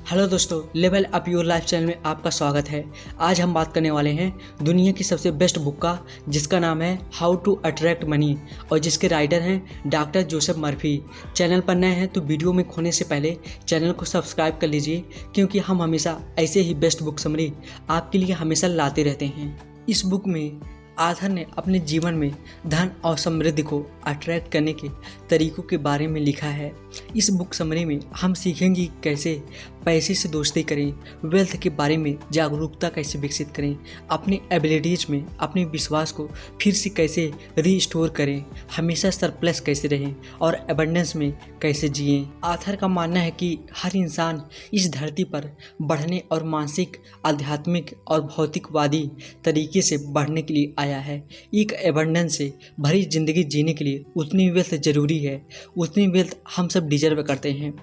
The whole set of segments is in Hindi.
हेलो दोस्तों, level up your life channel में आपका स्वागत है। आज हम बात करने वाले हैं दुनिया की सबसे बेस्ट बुक का, जिसका नाम है हाउ टू अट्रैक्ट मनी और जिसके राइटर हैं डॉक्टर जोसेफ मर्फी। चैनल पर नए हैं तो वीडियो में खोने से पहले चैनल को सब्सक्राइब कर लीजिए, क्योंकि हम हमेशा ऐसे ही बेस्ट बुक समरी आपके लिए हमेशा लाते रहते हैं। इस बुक में आथर ने अपने जीवन में धन और समृद्धि को अट्रैक्ट करने के तरीकों के बारे में लिखा है। इस बुक समरी में हम सीखेंगे कैसे पैसे से दोस्ती करें, वेल्थ के बारे में जागरूकता कैसे विकसित करें, अपनी एबिलिटीज़ में अपने विश्वास को फिर से कैसे रीस्टोर करें, हमेशा सरप्लस कैसे रहें और एबंडेंस में कैसे जिएं। आथर का मानना है कि हर इंसान इस धरती पर बढ़ने और मानसिक, आध्यात्मिक और भौतिकवादी तरीके से बढ़ने के लिए आया है। एक एबंडेंस से भरी जिंदगी जीने के लिए उतनी वेल्थ जरूरी है, उतनी वेल्थ हम सब डिजर्व करते हैं।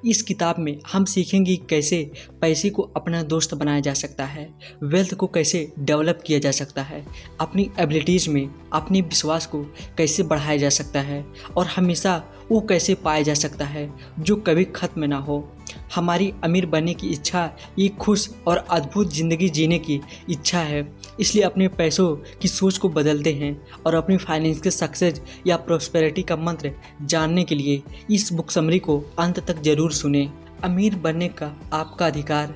इस किताब में हम सीखेंगे कैसे पैसे को अपना दोस्त बनाया जा सकता है, वेल्थ को कैसे डेवलप किया जा सकता है, अपनी एबिलिटीज़ में अपने विश्वास को कैसे बढ़ाया जा सकता है और हमेशा वो कैसे पाया जा सकता है जो कभी ख़त्म ना हो। हमारी अमीर बनने की इच्छा एक खुश और अद्भुत ज़िंदगी जीने की इच्छा है, इसलिए अपने पैसों की सोच को बदलते हैं और अपनी फाइनेंशियल सक्सेस या प्रोस्पेरिटी का मंत्र जानने के लिए इस बुक समरी को अंत तक जरूर सुनें। अमीर बनने का आपका अधिकार,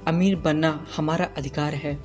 अमीर बनना हमारा अधिकार है।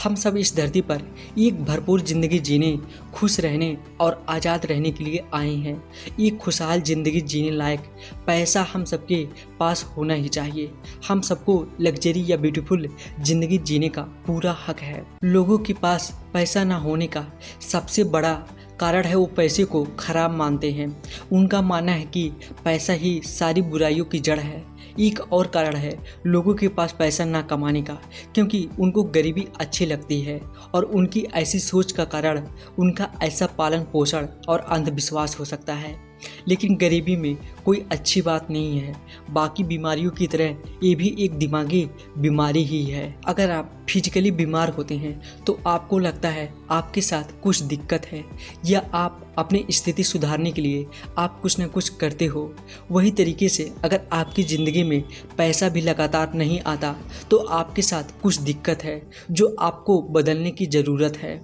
हम सब इस धरती पर एक भरपूर ज़िंदगी जीने, खुश रहने और आज़ाद रहने के लिए आए हैं। एक खुशहाल ज़िंदगी जीने लायक पैसा हम सबके पास होना ही चाहिए। हम सबको लग्जरी या ब्यूटीफुल ज़िंदगी जीने का पूरा हक है। लोगों के पास पैसा ना होने का सबसे बड़ा कारण है वो पैसे को खराब मानते हैं। उनका मानना है कि पैसा ही सारी बुराइयों की जड़ है। एक और कारण है लोगों के पास पैसा ना कमाने का, क्योंकि उनको गरीबी अच्छी लगती है और उनकी ऐसी सोच का कारण उनका ऐसा पालन पोषण और अंधविश्वास हो सकता है। लेकिन गरीबी में कोई अच्छी बात नहीं है। बाकी बीमारियों की तरह ये भी एक दिमागी बीमारी ही है। अगर आप फिजिकली बीमार होते हैं तो आपको लगता है आपके साथ कुछ दिक्कत है या आप अपनी स्थिति सुधारने के लिए आप कुछ न कुछ करते हो। वही तरीके से अगर आपकी ज़िंदगी में पैसा भी लगातार नहीं आता तो आपके साथ कुछ दिक्कत है जो आपको बदलने की ज़रूरत है।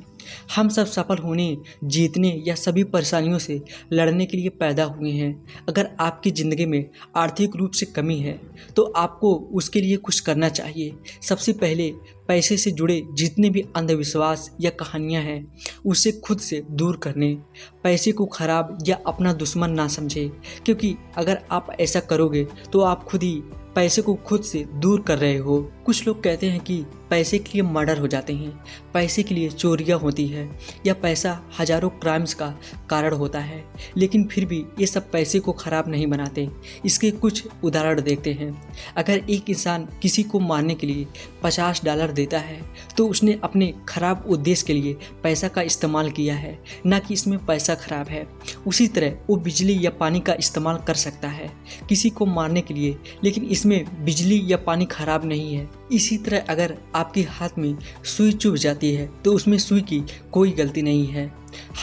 हम सब सफल होने, जीतने या सभी परेशानियों से लड़ने के लिए पैदा हुए हैं। अगर आपकी ज़िंदगी में आर्थिक रूप से कमी है तो आपको उसके लिए कुछ करना चाहिए। सबसे पहले पैसे से जुड़े जितने भी अंधविश्वास या कहानियां हैं उसे खुद से दूर करने। पैसे को खराब या अपना दुश्मन ना समझे, क्योंकि अगर आप ऐसा करोगे तो आप खुद ही पैसे को खुद से दूर कर रहे हो। कुछ लोग कहते हैं कि पैसे के लिए मर्डर हो जाते हैं, पैसे के लिए चोरियां होती है या पैसा हजारों क्राइम्स का कारण होता है, लेकिन फिर भी ये सब पैसे को खराब नहीं बनाते। इसके कुछ उदाहरण देखते हैं। अगर एक इंसान किसी को मारने के लिए $50 देता है तो उसने अपने खराब उद्देश्य के लिए पैसा का इस्तेमाल किया है, ना कि इसमें पैसा खराब है। उसी तरह वो बिजली या पानी का इस्तेमाल कर सकता है किसी को मारने के लिए, लेकिन इसमें बिजली या पानी खराब नहीं है। इसी तरह अगर आपके हाथ में सुई चुभ जाती है तो उसमें सुई की कोई गलती नहीं है।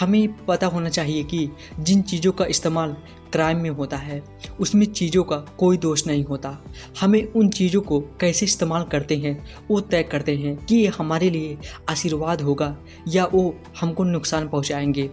हमें पता होना चाहिए कि जिन चीज़ों का इस्तेमाल क्राइम में होता है उसमें चीज़ों का कोई दोष नहीं होता। हमें उन चीज़ों को कैसे इस्तेमाल करते हैं वो तय करते हैं कि ये हमारे लिए आशीर्वाद होगा या वो हमको नुकसान पहुंचाएंगे।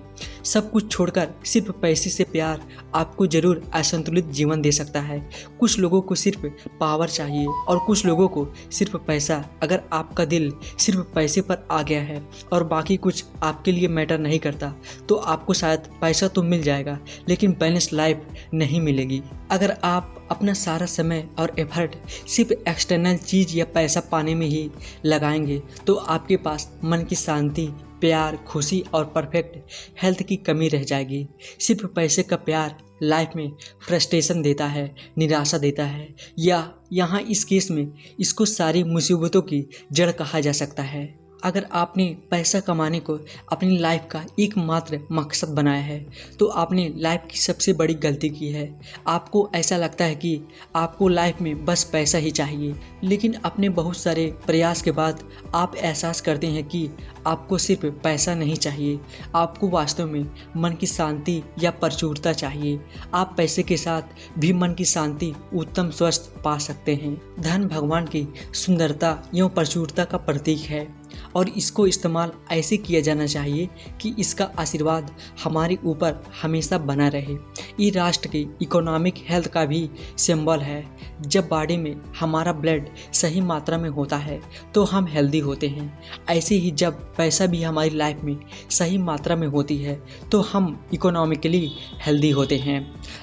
सब कुछ छोड़कर सिर्फ पैसे से प्यार आपको ज़रूर असंतुलित जीवन दे सकता है। कुछ लोगों को सिर्फ पावर चाहिए और कुछ लोगों को सिर्फ पैसा। अगर आपका दिल सिर्फ पैसे पर आ गया है और बाकी कुछ आपके लिए मैटर नहीं करता तो आपको शायद पैसा तो मिल जाएगा लेकिन बैलेंस लाइफ नहीं मिलेगी। अगर आप अपना सारा समय और एफर्ट सिर्फ एक्सटर्नल चीज़ या पैसा पाने में ही लगाएंगे तो आपके पास मन की शांति, प्यार, खुशी और परफेक्ट हेल्थ की कमी रह जाएगी। सिर्फ पैसे का प्यार लाइफ में फ्रस्ट्रेशन देता है, निराशा देता है, या यहाँ इस केस में इसको सारी मुसीबतों की जड़ कहा जा सकता है। अगर आपने पैसा कमाने को अपनी लाइफ का एकमात्र मकसद बनाया है तो आपने लाइफ की सबसे बड़ी गलती की है। आपको ऐसा लगता है कि आपको लाइफ में बस पैसा ही चाहिए, लेकिन अपने बहुत सारे प्रयास के बाद आप एहसास करते हैं कि आपको सिर्फ पैसा नहीं चाहिए, आपको वास्तव में मन की शांति या प्रचुरता चाहिए। आप पैसे के साथ भी मन की शांति, उत्तम स्वास्थ्य पा सकते हैं। धन भगवान की सुंदरता एवं प्रचुरता का प्रतीक है और इसको इस्तेमाल ऐसे किया जाना चाहिए कि इसका आशीर्वाद हमारे ऊपर हमेशा बना रहे। ये राष्ट्र की इकोनॉमिक हेल्थ का भी सिंबल है। जब बॉडी में हमारा ब्लड सही मात्रा में होता है तो हम हेल्दी होते हैं। ऐसे ही जब पैसा भी हमारी लाइफ में सही मात्रा में होती है तो हम इकोनॉमिकली हेल्दी होते हैं।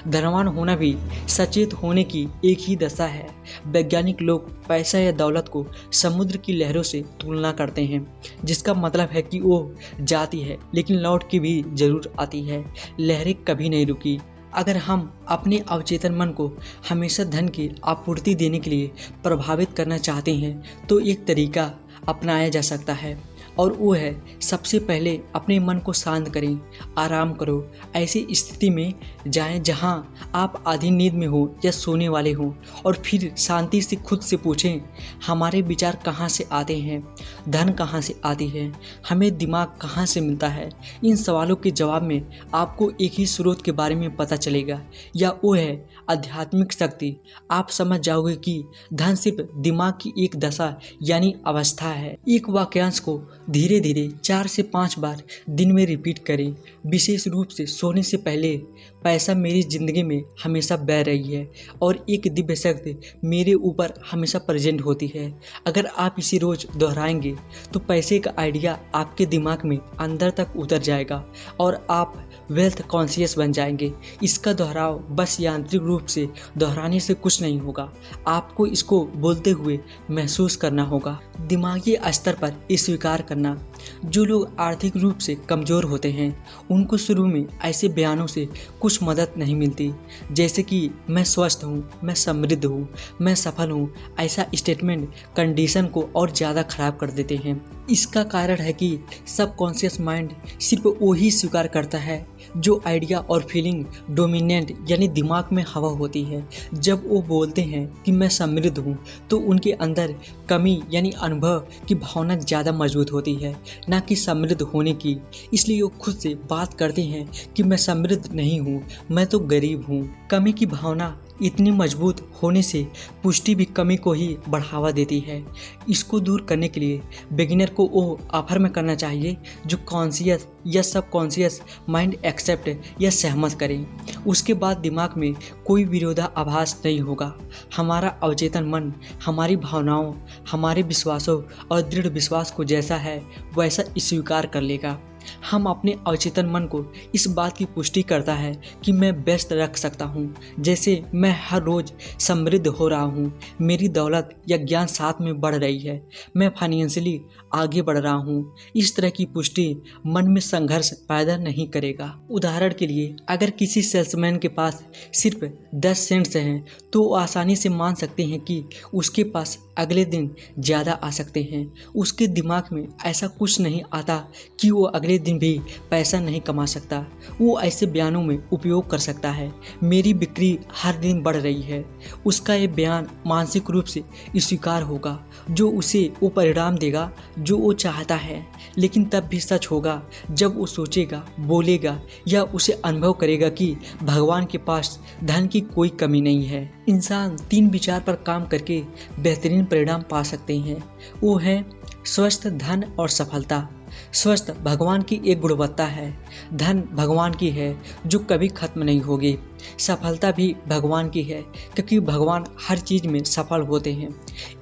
धनवान होना भी सचेत होने की एक ही दशा है। वैज्ञानिक लोग पैसा या दौलत को समुद्र की लहरों से तुलना करते हैं, जिसका मतलब है कि वो जाती है लेकिन लौट के भी जरूर आती है। लहरें कभी नहीं रुकी। अगर हम अपने अवचेतन मन को हमेशा धन की आपूर्ति देने के लिए प्रभावित करना चाहते हैं तो एक तरीका अपनाया जा सकता है और वो है सबसे पहले अपने मन को शांत करें, आराम करो। ऐसी स्थिति में जाएं जहां आप आधी नींद में हो या सोने वाले हो और फिर शांति से खुद से पूछें, हमारे विचार कहां से आते हैं, धन कहां से आती है, हमें दिमाग कहां से मिलता है। इन सवालों के जवाब में आपको एक ही स्रोत के बारे में पता चलेगा, या वो है आध्यात्मिक शक्ति। आप समझ जाओगे कि धन सिर्फ दिमाग की एक दशा यानी अवस्था है। एक वाक्यांश को धीरे धीरे 4 से 5 बार दिन में रिपीट करें, विशेष रूप से सोने से पहले। पैसा मेरी जिंदगी में हमेशा बह रही है और एक दिव्य शक्ति मेरे ऊपर हमेशा प्रेजेंट होती है। अगर आप इसे रोज दोहराएंगे तो पैसे का आइडिया आपके दिमाग में अंदर तक उतर जाएगा और आप वेल्थ कॉन्शियस बन जाएंगे। इसका दोहराव बस यांत्रिक रूप से दोहराने से कुछ नहीं होगा, आपको इसको बोलते हुए महसूस करना होगा। दिमागी स्तर पर ये स्वीकार करना, जो लोग आर्थिक रूप से कमज़ोर होते हैं उनको शुरू में ऐसे बयानों से कुछ मदद नहीं मिलती, जैसे कि मैं स्वस्थ हूँ, मैं समृद्ध हूँ, मैं सफल हूँ। ऐसा स्टेटमेंट कंडीशन को और ज़्यादा खराब कर देते हैं। इसका कारण है कि सबकॉन्शियस माइंड सिर्फ वही स्वीकार करता है जो आइडिया और फीलिंग डोमिनेंट यानी दिमाग में हवा होती है। जब वो बोलते हैं कि मैं समृद्ध हूँ तो उनके अंदर कमी यानी अनुभव की भावना ज़्यादा मजबूत होती है, ना कि समृद्ध होने की। इसलिए वो खुद से बात करते हैं कि मैं समृद्ध नहीं हूँ, मैं तो गरीब हूँ। कमी की भावना इतनी मजबूत होने से पुष्टि भी कमी को ही बढ़ावा देती है। इसको दूर करने के लिए बिगिनर को वो ऑफर में करना चाहिए जो कॉन्शियस या सबकॉन्शियस माइंड एक्सेप्ट या सहमत करें। उसके बाद दिमाग में कोई विरोधाभास नहीं होगा। हमारा अवचेतन मन हमारी भावनाओं, हमारे विश्वासों और दृढ़ विश्वास को जैसा है वैसा स्वीकार कर लेगा। हम अपने अवचेतन मन को इस बात की पुष्टि करता है कि मैं बेस्ट रख सकता हूँ, जैसे मैं हर रोज समृद्ध हो रहा हूँ, मेरी दौलत या ज्ञान साथ में बढ़ रही है, मैं फाइनेंशियली आगे बढ़ रहा हूँ। इस तरह की पुष्टि मन में संघर्ष पैदा नहीं करेगा। उदाहरण के लिए अगर किसी सेल्समैन के पास सिर्फ 10 सेंट्स हैं तो वो आसानी से मान सकते हैं कि उसके पास अगले दिन ज़्यादा आ सकते हैं। उसके दिमाग में ऐसा कुछ नहीं आता कि वो अगले दिन भी पैसा नहीं कमा सकता। वो ऐसे बयानों में उपयोग कर सकता है, मेरी बिक्री हर दिन बढ़ रही है। उसका ये बयान मानसिक रूप से स्वीकार होगा, जो उसे वो परिणाम देगा जो वो चाहता है, लेकिन तब भी सच होगा जब वो सोचेगा, बोलेगा या उसे अनुभव करेगा कि भगवान के पास धन की कोई कमी नहीं है। इंसान 3 विचार पर काम करके बेहतरीन परिणाम पा सकते हैं। वो है स्वस्थ, धन और सफलता। स्वस्थ भगवान की एक गुणवत्ता है, धन भगवान की है जो कभी खत्म नहीं होगी। सफलता भी भगवान की है क्योंकि भगवान हर चीज़ में सफल होते हैं।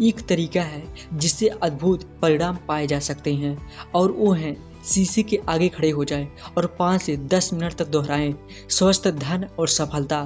एक तरीका है जिससे अद्भुत परिणाम पाए जा सकते हैं और वो है शीशे के आगे खड़े हो जाएं और 5 से 10 मिनट तक दोहराएं। स्वस्थ, धन और सफलता।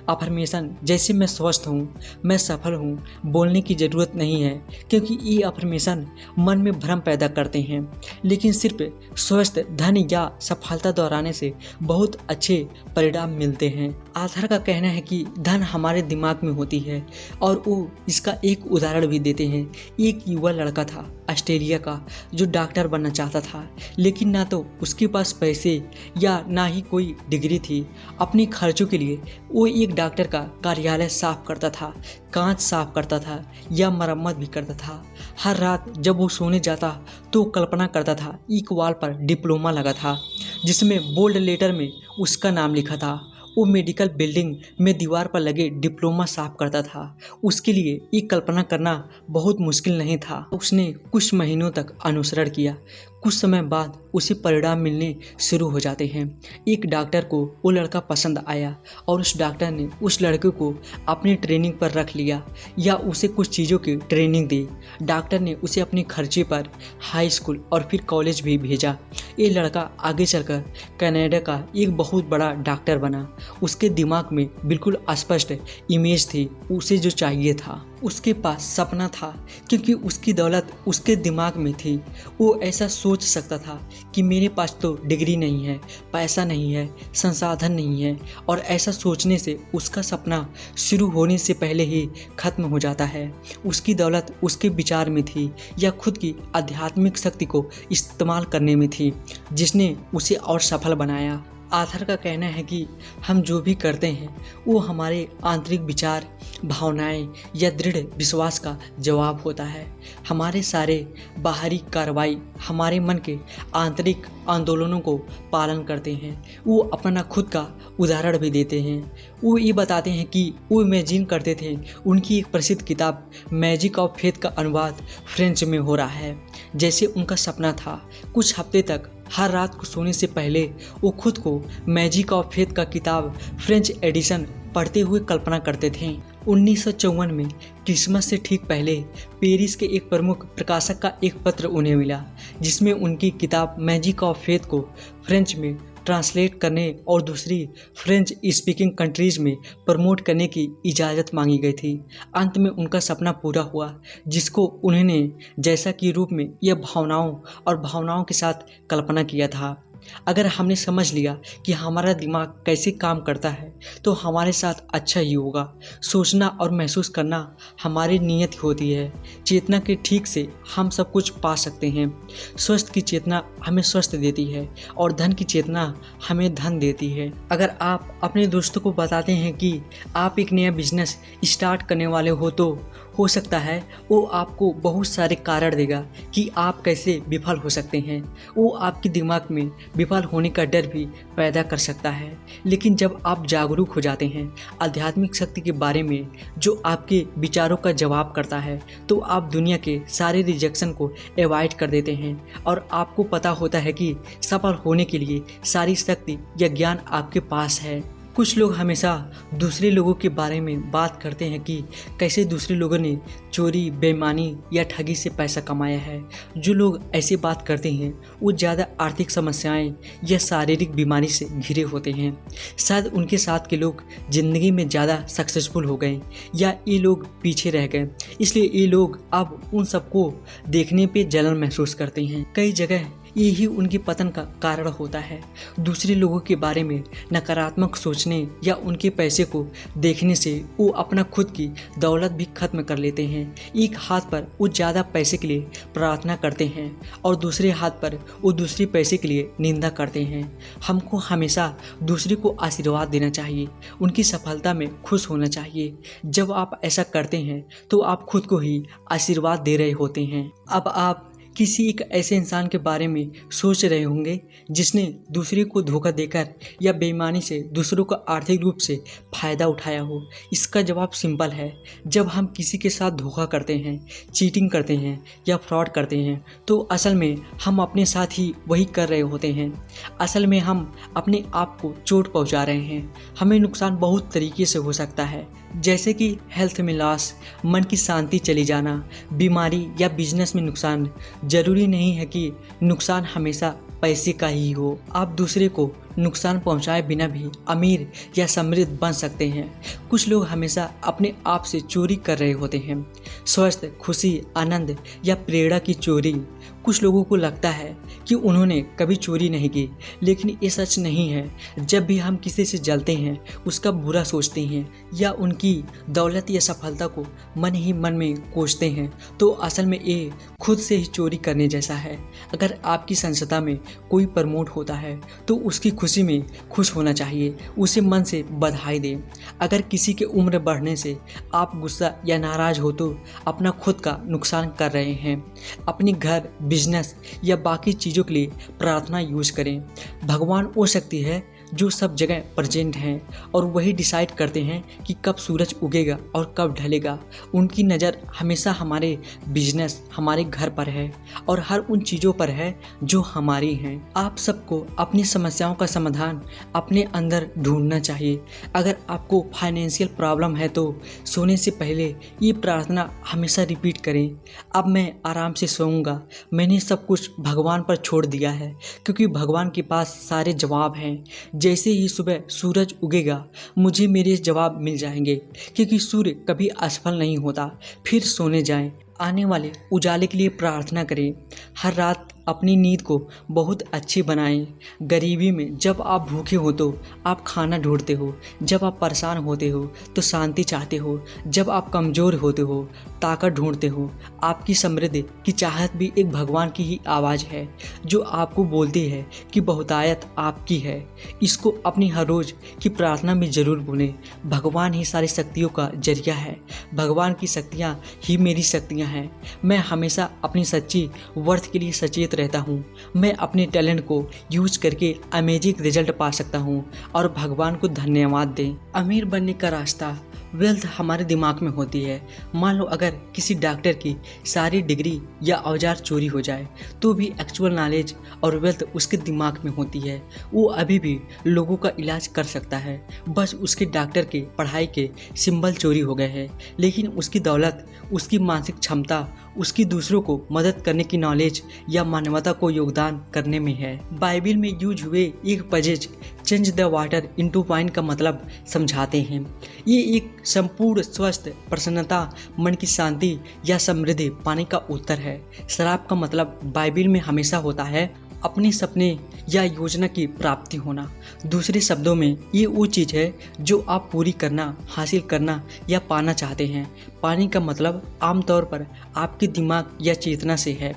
अफर्मेशन जैसे मैं स्वस्थ हूँ, मैं सफल हूँ, बोलने की ज़रूरत नहीं है, क्योंकि ये अफर्मेशन मन में भ्रम पैदा करते हैं। लेकिन सिर्फ स्वस्थ, धन या सफलता दोहराने से बहुत अच्छे परिणाम मिलते हैं। आधार का कहना है कि धन हमारे दिमाग में होती है और वो इसका एक उदाहरण भी देते हैं। एक युवा लड़का था ऑस्ट्रेलिया का जो डॉक्टर बनना चाहता था, लेकिन ना तो उसके पास पैसे या ना ही कोई डिग्री थी। अपने खर्चों के लिए वो एक डॉक्टर का कार्यालय साफ करता था, कांच साफ करता था या मरम्मत भी करता था। हर रात जब वो सोने जाता तो कल्पना करता था एक वॉल पर डिप्लोमा लगा था जिसमें बोल्ड लेटर में उसका नाम लिखा था। वो मेडिकल बिल्डिंग में दीवार पर लगे डिप्लोमा साफ करता था। उसके लिए ये कल्पना करना बहुत मुश्किल नहीं था। उसने कुछ महीनों तक अनुसरण किया। कुछ समय बाद उसे परिणाम मिलने शुरू हो जाते हैं। एक डॉक्टर को वो लड़का पसंद आया और उस डॉक्टर ने उस लड़के को अपनी ट्रेनिंग पर रख लिया या उसे कुछ चीज़ों की ट्रेनिंग दी। डॉक्टर ने उसे अपने खर्चे पर हाई स्कूल और फिर कॉलेज भी भेजा। ये लड़का आगे चलकर कनाडा का एक बहुत बड़ा डॉक्टर बना। उसके दिमाग में बिल्कुल स्पष्ट इमेज थी, उसे जो चाहिए था। उसके पास सपना था क्योंकि उसकी दौलत उसके दिमाग में थी। वो ऐसा सोच सकता था कि मेरे पास तो डिग्री नहीं है, पैसा नहीं है, संसाधन नहीं है, और ऐसा सोचने से उसका सपना शुरू होने से पहले ही खत्म हो जाता है। उसकी दौलत उसके विचार में थी या खुद की आध्यात्मिक शक्ति को इस्तेमाल करने में थी, जिसने उसे और सफल बनाया। आथर का कहना है कि हम जो भी करते हैं वो हमारे आंतरिक विचार, भावनाएं या दृढ़ विश्वास का जवाब होता है। हमारे सारे बाहरी कार्रवाई हमारे मन के आंतरिक आंदोलनों को पालन करते हैं। वो अपना खुद का उदाहरण भी देते हैं। वो ये बताते हैं कि वो इमेजिन करते थे उनकी एक प्रसिद्ध किताब मैजिक ऑफ फेथ का अनुवाद फ्रेंच में हो रहा है, जैसे उनका सपना था। कुछ हफ्ते तक हर रात को सोने से पहले वो खुद को मैजिक ऑफ फेथ का किताब फ्रेंच एडिशन पढ़ते हुए कल्पना करते थे। 1954 में क्रिसमस से ठीक पहले पेरिस के एक प्रमुख प्रकाशक का एक पत्र उन्हें मिला, जिसमें उनकी किताब मैजिक ऑफ फेथ को फ्रेंच में ट्रांसलेट करने और दूसरी फ्रेंच स्पीकिंग कंट्रीज में प्रमोट करने की इजाज़त मांगी गई थी। अंत में उनका सपना पूरा हुआ, जिसको उन्होंने जैसा कि रूप में यह भावनाओं के साथ कल्पना किया था। अगर हमने समझ लिया कि हमारा दिमाग कैसे काम करता है तो हमारे साथ अच्छा ही होगा। सोचना और महसूस करना हमारी नीयत होती है। चेतना के ठीक से हम सब कुछ पा सकते हैं। स्वस्थ की चेतना हमें स्वस्थ देती है और धन की चेतना हमें धन देती है। अगर आप अपने दोस्तों को बताते हैं कि आप एक नया बिजनेस स्टार्ट करने वाले हो सकता है वो आपको बहुत सारे कारण देगा कि आप कैसे विफल हो सकते हैं। वो आपके दिमाग में विफल होने का डर भी पैदा कर सकता है। लेकिन जब आप जागरूक हो जाते हैं आध्यात्मिक शक्ति के बारे में जो आपके विचारों का जवाब करता है, तो आप दुनिया के सारे रिजेक्शन को अवॉइड कर देते हैं और आपको पता होता है कि सफल होने के लिए सारी शक्ति या ज्ञान आपके पास है। कुछ लोग हमेशा दूसरे लोगों के बारे में बात करते हैं कि कैसे दूसरे लोगों ने चोरी, बेईमानी या ठगी से पैसा कमाया है। जो लोग ऐसे बात करते हैं वो ज़्यादा आर्थिक समस्याएं या शारीरिक बीमारी से घिरे होते हैं। शायद उनके साथ के लोग ज़िंदगी में ज़्यादा सक्सेसफुल हो गए या ये लोग पीछे रह गए, इसलिए ये लोग अब उन सबको देखने पे जलन महसूस करते हैं। कई जगह यही उनके पतन का कारण होता है। दूसरे लोगों के बारे में नकारात्मक सोचने या उनके पैसे को देखने से वो अपना खुद की दौलत भी खत्म कर लेते हैं। एक हाथ पर वो ज़्यादा पैसे के लिए प्रार्थना करते हैं और दूसरे हाथ पर वो दूसरे पैसे के लिए निंदा करते हैं। हमको हमेशा दूसरे को आशीर्वाद देना चाहिए, उनकी सफलता में खुश होना चाहिए। जब आप ऐसा करते हैं तो आप खुद को ही आशीर्वाद दे रहे होते हैं। अब आप किसी एक ऐसे इंसान के बारे में सोच रहे होंगे जिसने दूसरे को धोखा देकर या बेईमानी से दूसरों का आर्थिक रूप से फ़ायदा उठाया हो। इसका जवाब सिंपल है। जब हम किसी के साथ धोखा करते हैं, चीटिंग करते हैं या फ्रॉड करते हैं तो असल में हम अपने साथ ही वही कर रहे होते हैं। असल में हम अपने आप को चोट पहुंचा रहे हैं। हमें नुकसान बहुत तरीके से हो सकता है, जैसे कि हेल्थ में लॉस, मन की शांति चली जाना, बीमारी या बिजनेस में नुकसान। ज़रूरी नहीं है कि नुकसान हमेशा पैसे का ही हो। आप दूसरे को नुकसान पहुंचाए बिना भी अमीर या समृद्ध बन सकते हैं। कुछ लोग हमेशा अपने आप से चोरी कर रहे होते हैं, स्वास्थ्य, खुशी, आनंद या प्रेरणा की चोरी। कुछ लोगों को लगता है कि उन्होंने कभी चोरी नहीं की, लेकिन ये सच नहीं है। जब भी हम किसी से जलते हैं, उसका बुरा सोचते हैं या उनकी दौलत या सफलता को मन ही मन में कोसते हैं, तो असल में ये खुद से ही चोरी करने जैसा है। अगर आपकी संस्था में कोई प्रमोट होता है तो उसकी खुशी में खुश होना चाहिए, उसे मन से बधाई दें। अगर किसी के उम्र बढ़ने से आप गुस्सा या नाराज हो तो अपना खुद का नुकसान कर रहे हैं। अपने घर, बिजनेस या बाकी चीज़ों के लिए प्रार्थना यूज करें। भगवान वो शक्ति है जो सब जगह प्रेजेंट हैं और वही डिसाइड करते हैं कि कब सूरज उगेगा और कब ढलेगा। उनकी नज़र हमेशा हमारे बिजनेस, हमारे घर पर है और हर उन चीज़ों पर है जो हमारी हैं। आप सबको अपनी समस्याओं का समाधान अपने अंदर ढूंढना चाहिए। अगर आपको फाइनेंशियल प्रॉब्लम है तो सोने से पहले ये प्रार्थना हमेशा रिपीट करें, अब मैं आराम से सोऊंगा, मैंने सब कुछ भगवान पर छोड़ दिया है, क्योंकि भगवान के पास सारे जवाब हैं। जैसे ही सुबह सूरज उगेगा मुझे मेरे जवाब मिल जाएंगे, क्योंकि सूर्य कभी असफल नहीं होता। फिर सोने जाएं, आने वाले उजाले के लिए प्रार्थना करें। हर रात अपनी नींद को बहुत अच्छी बनाएं। गरीबी में जब आप भूखे हो तो आप खाना ढूंढते हो, जब आप परेशान होते हो तो शांति चाहते हो, जब आप कमज़ोर होते हो ताकत ढूंढते हो। आपकी समृद्धि की चाहत भी एक भगवान की ही आवाज़ है जो आपको बोलती है कि बहुतायत आपकी है। इसको अपनी हर रोज़ की प्रार्थना में ज़रूर बोलें। भगवान ही सारी शक्तियों का जरिया है, भगवान की शक्तियाँ ही मेरी शक्तियाँ हैं। मैं हमेशा अपनी सच्ची वर्थ के लिए सचेत रहता हूँ। मैं अपने टैलेंट को यूज करके अमेजिंग रिजल्ट पा सकता हूँ और भगवान को धन्यवाद दें। अमीर बनने का रास्ता वेल्थ हमारे दिमाग में होती है। मान लो अगर किसी डॉक्टर की सारी डिग्री या औजार चोरी हो जाए तो भी एक्चुअल नॉलेज और वेल्थ उसके दिमाग में होती है। वो अभी भी लोगों का इलाज कर सकता है, बस उसके डॉक्टर के पढ़ाई के सिंबल चोरी हो गए हैं। लेकिन उसकी दौलत, उसकी मानसिक क्षमता, उसकी दूसरों को मदद करने की नॉलेज या मानवता को योगदान करने में है। बाइबल में यूज हुए एक पजेज change the water into wine का मतलब समझाते हैं। ये एक संपूर्ण स्वस्थ प्रसन्नता, मन की शांति या समृद्धि पाने का उत्तर है। शराब का मतलब बाइबल में हमेशा होता है अपने सपने या योजना की प्राप्ति होना। दूसरे शब्दों में ये वो चीज़ है जो आप पूरी करना, हासिल करना या पाना चाहते हैं। पानी का मतलब आमतौर पर आपके दिमाग या चेतना से है।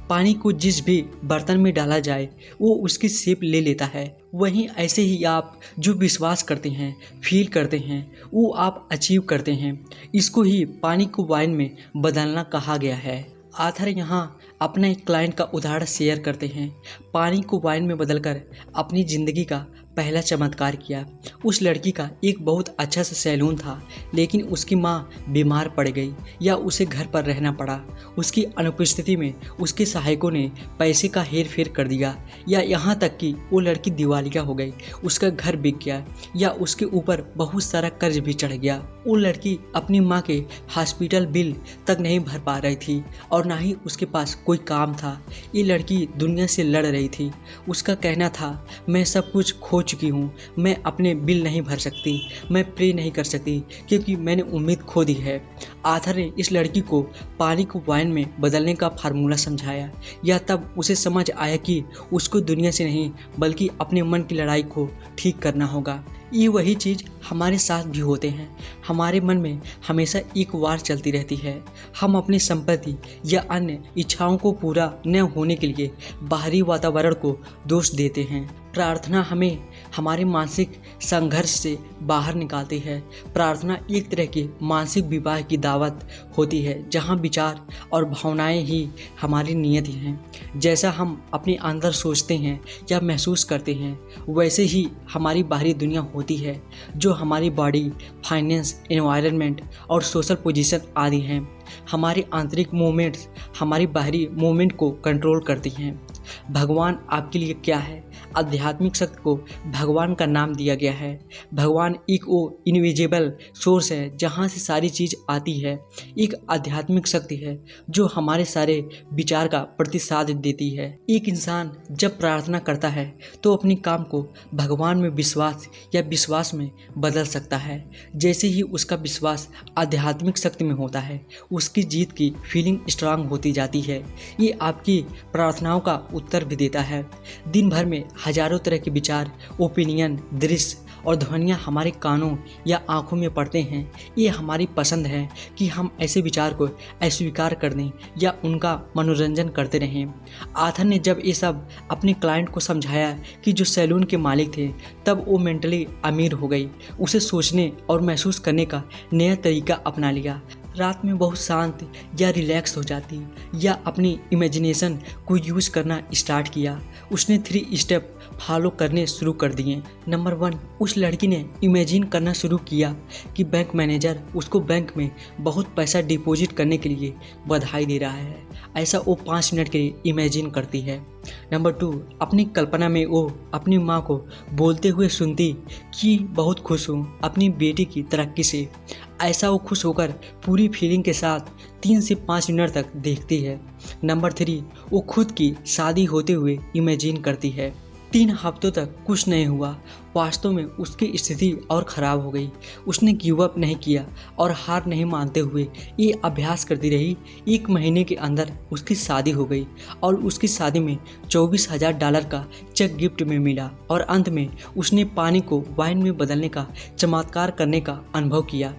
पानी को जिस भी बर्तन में डाला जाए वो उसकी शेप ले लेता है। वहीं ऐसे ही आप जो विश्वास करते हैं, फील करते हैं, वो आप अचीव करते हैं। इसको ही पानी को वाइन में बदलना कहा गया है। आथर यहाँ अपना एक क्लाइंट का उदाहरण शेयर करते हैं। पानी को वाइन में बदलकर अपनी ज़िंदगी का पहला चमत्कार किया। उस लड़की का एक बहुत अच्छा सा सैलून था, लेकिन उसकी माँ बीमार पड़ गई या उसे घर पर रहना पड़ा। उसकी अनुपस्थिति में उसके सहायकों ने पैसे का हेर फेर कर दिया या यहाँ तक कि वो लड़की दिवालिया हो गई, उसका घर बिक गया या उसके ऊपर बहुत सारा कर्ज भी चढ़ गया। वो लड़की अपनी माँ के हॉस्पिटल बिल तक नहीं भर पा रही थी और ना ही उसके पास कोई काम था। ये लड़की दुनिया से लड़ रही थी। उसका कहना था, मैं सब कुछ खो चुकी हूँ, मैं अपने बिल नहीं भर सकती, मैं प्रे नहीं कर सकती क्योंकि मैंने उम्मीद खो दी है। आथर ने इस लड़की को पानी को वाइन में बदलने का फार्मूला समझाया या तब उसे समझ आया कि उसको दुनिया से नहीं बल्कि अपने मन की लड़ाई को ठीक करना होगा। ये वही चीज़ हमारे साथ भी होते हैं। हमारे मन में हमेशा एक वार चलती रहती है। हम अपनी संपत्ति या अन्य इच्छाओं को पूरा न होने के लिए बाहरी वातावरण को दोष देते हैं। प्रार्थना हमें हमारे मानसिक संघर्ष से बाहर निकालती है। प्रार्थना एक तरह की मानसिक विवाह की दावत होती है, जहाँ विचार और भावनाएं ही हमारी नियति हैं। जैसा हम अपने अंदर सोचते हैं या महसूस करते हैं, वैसे ही हमारी बाहरी दुनिया होती है, जो हमारी बॉडी, फाइनेंस, एनवायरनमेंट और सोशल पोजीशन आदि हैं। हमारी आंतरिक मूवमेंट्स हमारी बाहरी मूवमेंट को कंट्रोल करती हैं। भगवान आपके लिए क्या है? आध्यात्मिक शक्ति को भगवान का नाम दिया गया है। भगवान एक वो इनविजिबल सोर्स है जहाँ से सारी चीज़ आती है। एक आध्यात्मिक शक्ति है जो हमारे सारे विचार का प्रतिसाद देती है। एक इंसान जब प्रार्थना करता है तो अपने काम को भगवान में विश्वास या विश्वास में बदल सकता है। जैसे ही उसका विश्वास आध्यात्मिक शक्ति में होता है, उसकी जीत की फीलिंग स्ट्रांग होती जाती है। ये आपकी प्रार्थनाओं का उत्तर भी देता है। दिन भर में हजारों तरह के विचार, ओपिनियन, दृश्य और ध्वनियाँ हमारे कानों या आँखों में पड़ते हैं। ये हमारी पसंद है कि हम ऐसे विचार को अस्वीकार कर दें या उनका मनोरंजन करते रहें। आथर ने जब ये सब अपने क्लाइंट को समझाया कि जो सैलून के मालिक थे, तब वो मेंटली अमीर हो गई। उसे सोचने और महसूस करने का नया तरीका अपना लिया। रात में बहुत शांत या रिलैक्स हो जाती या अपनी इमेजिनेशन को यूज करना स्टार्ट किया। उसने 3 स्टेप फॉलो करने शुरू कर दिए। नंबर 1, उस लड़की ने इमेजिन करना शुरू किया कि बैंक मैनेजर उसको बैंक में बहुत पैसा डिपॉजिट करने के लिए बधाई दे रहा है। ऐसा वो 5 मिनट के लिए इमेजिन करती है। नंबर 2, अपनी कल्पना में वो अपनी माँ को बोलते हुए सुनती कि बहुत खुश हूँ अपनी बेटी की तरक्की से। ऐसा वो खुश होकर पूरी फीलिंग के साथ 3 से 5 मिनट तक देखती है। नंबर 3, वो खुद की शादी होते हुए इमेजिन करती है। 3 हफ्तों तक कुछ नहीं हुआ। वास्तव में उसकी स्थिति और ख़राब हो गई। उसने गिव अप नहीं किया और हार नहीं मानते हुए ये अभ्यास करती रही। 1 महीने के अंदर उसकी शादी हो गई और उसकी शादी में $24,000 का चेक गिफ्ट में मिला और अंत में उसने पानी को वाइन में बदलने का चमत्कार करने का अनुभव किया।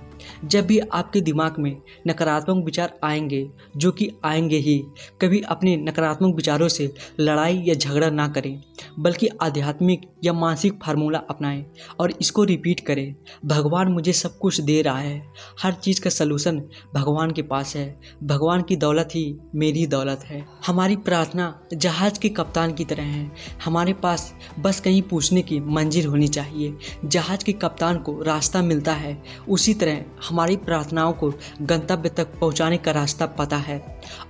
जब भी आपके दिमाग में नकारात्मक विचार आएंगे, जो कि आएंगे ही, कभी अपने नकारात्मक विचारों से लड़ाई या झगड़ा ना करें, बल्कि आध्यात्मिक या मानसिक फार्मूला अपनाएं और इसको रिपीट करें। भगवान मुझे सब कुछ दे रहा है। हर चीज़ का सलूशन भगवान के पास है। भगवान की दौलत ही मेरी दौलत है। हमारी प्रार्थना जहाज के कप्तान की तरह है। हमारे पास बस कहीं पूछने की मंजिल होनी चाहिए। जहाज के कप्तान को रास्ता मिलता है, उसी तरह हमारी प्रार्थनाओं को गंतव्य तक पहुंचाने का रास्ता पता है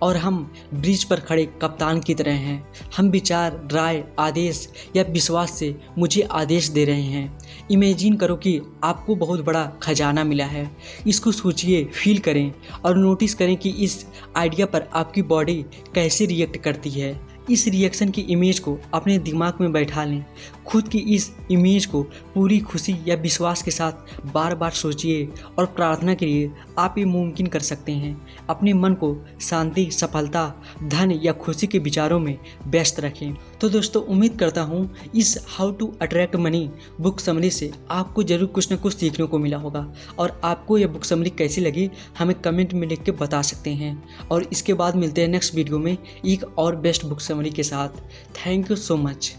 और हम ब्रिज पर खड़े कप्तान की तरह हैं। हम विचार, राय, आदेश या विश्वास से मुझे आदेश दे रहे हैं। इमेजिन करो कि आपको बहुत बड़ा खजाना मिला है। इसको सोचिए, फील करें और नोटिस करें कि इस आइडिया पर आपकी बॉडी कैसे रिएक्ट करती है। इस रिएक्शन की इमेज को अपने दिमाग में बैठा लें। खुद की इस इमेज को पूरी खुशी या विश्वास के साथ बार बार सोचिए और प्रार्थना के लिए आप ये मुमकिन कर सकते हैं। अपने मन को शांति, सफलता, धन या खुशी के विचारों में व्यस्त रखें। तो दोस्तों, उम्मीद करता हूँ इस how to attract money book summary से आपको जरूर कुछ न कुछ सीखने को मिला होगा और आपको यह बुक समरी कैसी लगी हमें कमेंट में लिख के बता सकते हैं। और इसके बाद मिलते हैं नेक्स्ट वीडियो में एक और बेस्ट बुक समरी के साथ। Thank you so much.